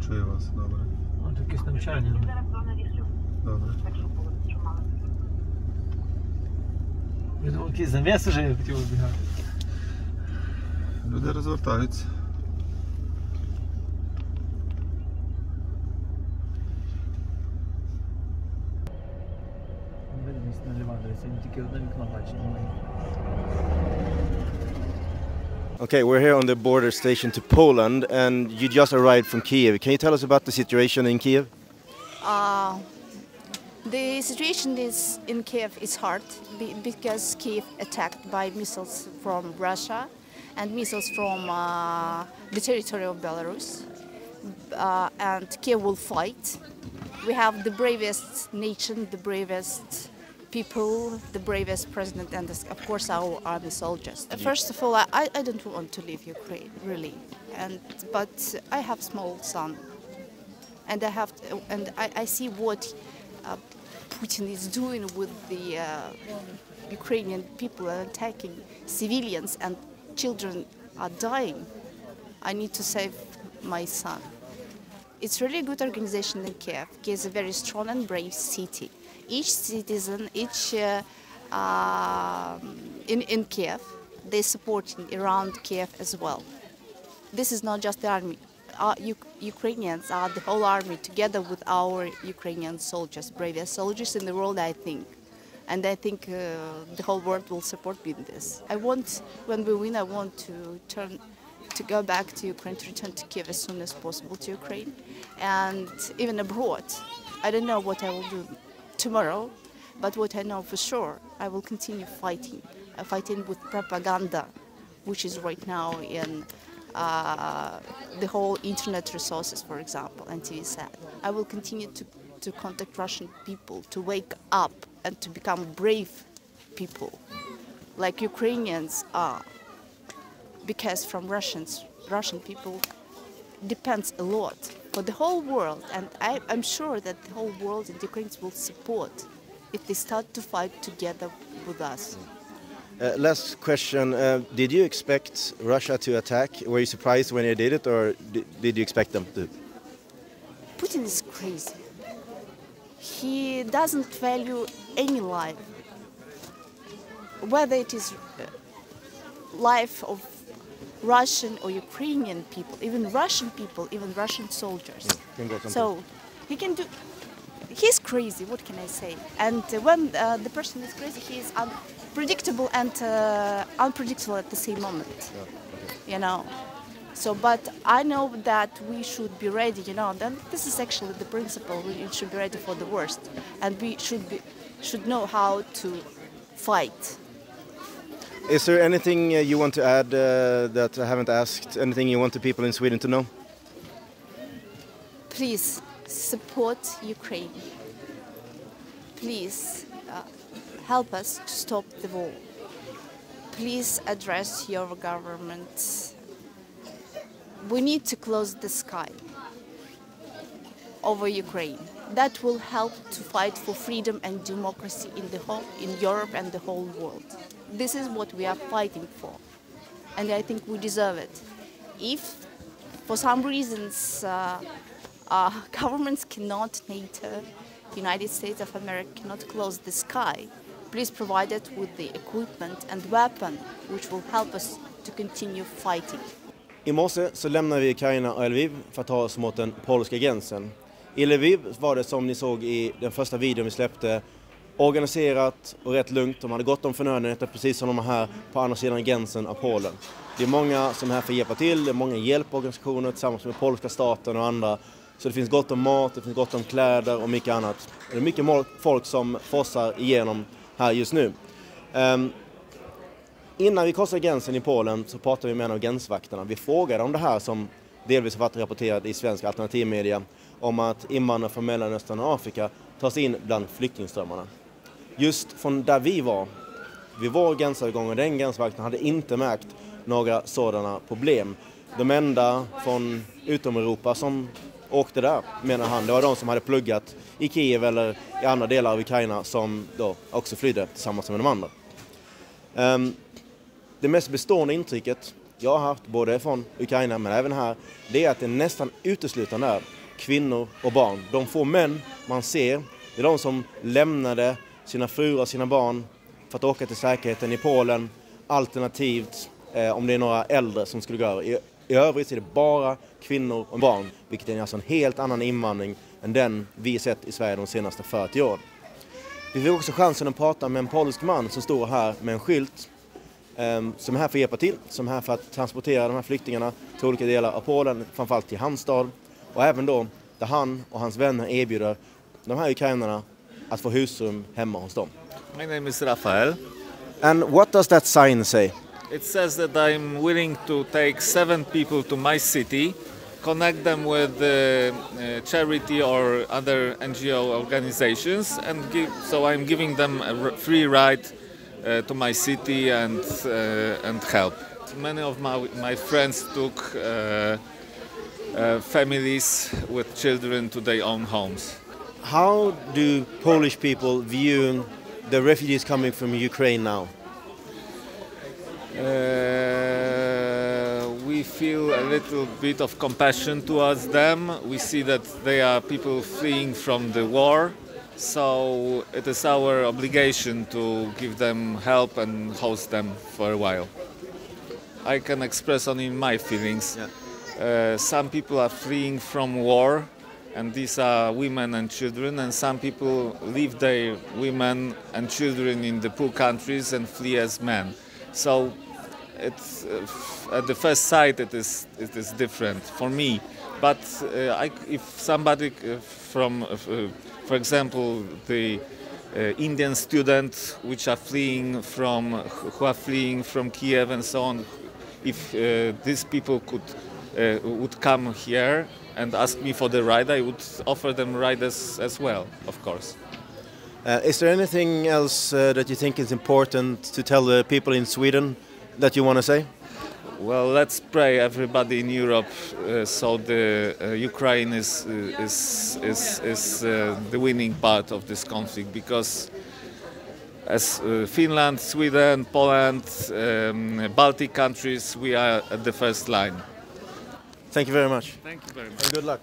чую вас, добре. От якесь навчання. Добре. Я думав, якийсь заміс вже я хотів вибігати. Люди розвертаються. Видимість нульова, сьогодні тільки одне вікно бачимо. Okay, we're here on the border station to Poland, and you just arrived from Kiev. Can you tell us about the situation in Kiev? The situation in Kiev is hard because Kiev attacked by missiles from Russia and missiles from the territory of Belarus. And Kiev will fight. We have the bravest nation, the bravest people, the bravest president, and of course our army soldiers. First of all, I don't want to leave Ukraine, really, but I have small son, and I see what Putin is doing with the Ukrainian people, attacking civilians, and children are dying. I need to save my son. It's really a good organization in Kiev. Kiev is a very strong and brave city. Each citizen, in Kiev, they support around Kiev as well. This is not just the army. Ukrainians are the whole army together with our Ukrainian soldiers, bravest soldiers in the world, I think. And I think the whole world will support me in this. When we win, I want to go back to Ukraine, to return to Kiev as soon as possible to Ukraine. And even abroad, I don't know what I will do tomorrow, but what I know for sure, I will continue fighting with propaganda, which is right now in the whole internet resources, for example, and TV set. I will continue to contact Russian people to wake up and to become brave people, like Ukrainians are, because from Russian people depends a lot for the whole world, and I'm sure that the whole world and Ukrainians will support if they start to fight together with us. Last question, did you expect Russia to attack? Were you surprised when they did it, or did you expect them to? Putin is crazy. He doesn't value any life, whether it is life of Russian or Ukrainian people, even Russian soldiers. So he can do. He's crazy. What can I say? And when the person is crazy, he is unpredictable and unpredictable at the same moment. Yeah, okay. You know. So, but I know that we should be ready. You know. Then this is actually the principle. We should be ready for the worst, and we should know how to fight. Is there anything you want to add that I haven't asked? Anything you want the people in Sweden to know? Please support Ukraine. Please help us to stop the war. Please address your government. We need to close the sky over Ukraine. That will help to fight for freedom and democracy in Europe and the whole world. This is what we are fighting for, and I think we deserve it. If, for some reasons, governments cannot, NATO, United States of America cannot close the sky, please provide it with the equipment and weapon which will help us to continue fighting. I morse så lämnar vi Ukraina och Lviv för att ta oss mot den polska gränsen. I Lviv var det, som ni såg i den första videon vi släppte, organiserat och rätt lugnt. De hade gått om förnödenheter precis som de är här på andra sidan gränsen av Polen. Det är många som är här för att hjälpa till, det är många hjälporganisationer tillsammans med polska staten och andra. Så det finns gott om mat, det finns gott om kläder och mycket annat. Det är mycket folk som forsar igenom här just nu. Innan vi korsar gränsen i Polen så pratade vi med en av gränsvakterna. Vi frågade om det här som delvis har varit rapporterat i svensk alternativmedia, om att invandrare från Mellanöstern och Afrika tas in bland flyktingströmmarna. Just från där vi var, vid vår gränsövergång, och den gränsvakten hade inte märkt några sådana problem. De enda från utom Europa som åkte där, menar han, det var de som hade pluggat i Kiev eller i andra delar av Ukraina som då också flydde tillsammans med de andra. Det mest bestående intrycket jag har haft både från Ukraina men även här, det är att det nästan uteslutande är kvinnor och barn. De få män man ser, det är de som lämnade sina fruar och sina barn för att åka till säkerheten i Polen, alternativt om det är några äldre som skulle gå. I övrigt är det bara kvinnor och barn, vilket är alltså en helt annan invandring än den vi sett i Sverige de senaste 40 åren. Vi fick också chansen att prata med en polsk man som står här med en skylt som är här för att hjälpa till, som är här för att transportera de här flyktingarna till olika delar av Polen, framförallt till hans stad. Och även då där han och hans vänner erbjuder de här ukrainarna att få husrum hemma hos dem. My name is Rafael. And what does that sign say? It says that I'm willing to take 7 people to my city, connect them with charity or other NGO organizations, and so I'm giving them a free ride to my city and help. Many of my friends took families with children to their own homes. How do Polish people view the refugees coming from Ukraine now? We feel a little bit of compassion towards them. We see that they are people fleeing from the war, so it is our obligation to give them help and host them for a while. I can express only my feelings. Yeah. Some people are fleeing from war, and these are women and children, and some people leave their women and children in the poor countries and flee as men. So it's at the first sight it is different for me. But if somebody from, for example, the Indian students who are fleeing from Kiev and so on, if these people would come here and ask me for the ride, I would offer them ride as well, of course. Is there anything else that you think is important to tell the people in Sweden that you want to say? Well, let's pray everybody in Europe so the Ukraine is the winning part of this conflict, because as Finland, Sweden, Poland, Baltic countries, we are at the first line. Thank you very much. Thank you very much. And good luck.